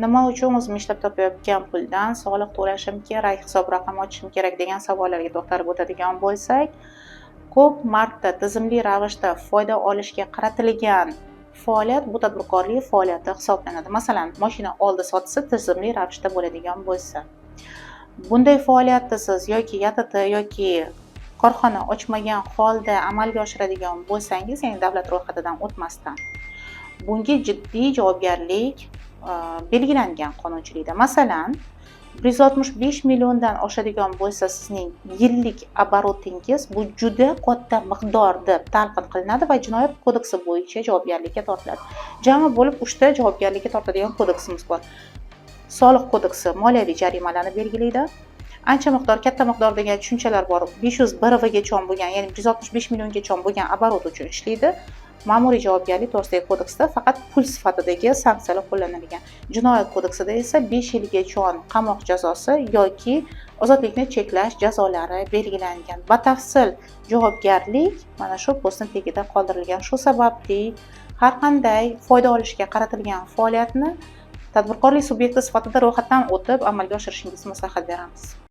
Nima uchun o'zim ishlab topayotgan puldan soliq to'lashim kerak, hisob raqam ochishim kerak degan savollarga to'xtalib o'tadigan bo'lsak, ko'p marta tizimli ravishda foyda olishga qaratilgan faoliyat bu tadbirkorlik faoliyati hisoblanadi. Masalan, mashina oldi-sotisi tizimli ravishda bo'ladigan bo'lsa, bunday faoliyatni siz yoki YTT yoki korxona ochmagan holda amalga oshiradigan bo'lsangiz, ya'ni davlat ro'yxatidan o'tmasdan, bunga jiddiy javobgarlik belgilangan qonunchilikda. Masalan, 165 milliondan oshadigan bo'lsa sizning yillik oborotingiz, bu juda katta miqdor deb talqin qilinadi va Jinoyat kodeksi bo'yicha javobgarlikka tortiladi. Jami bo'lib 3 ta javobgarlikka tortadigan kodeksimiz bor. Soliq kodeksi moliyaviy jarimalarni belgilaydi. Ancha miqdor, katta miqdor degan tushunchalar bor. 500 BRVgacha bo'lgan, ya'ni 165 milliongacha bo'lgan oborot uchun ishlaydi. Ma'muriy javobgarlik to'g'risidagi kodeksda faqat pul sifatidagi sanksiyalar qo'llanilgan. Jinoyat kodeksida esa 5 yilgacha qamoq jazosi yoki ozodlikni cheklash jazolari belgilangan. Batafsil javobgarlik mana shu postning tagida qoldirilgan. Shu sababli har qanday foyda olishga qaratilgan faoliyatni tadbirkorlik subyekti sifatida ro'yxatdan o'tib amalga oshirishingizni maslahat beramiz.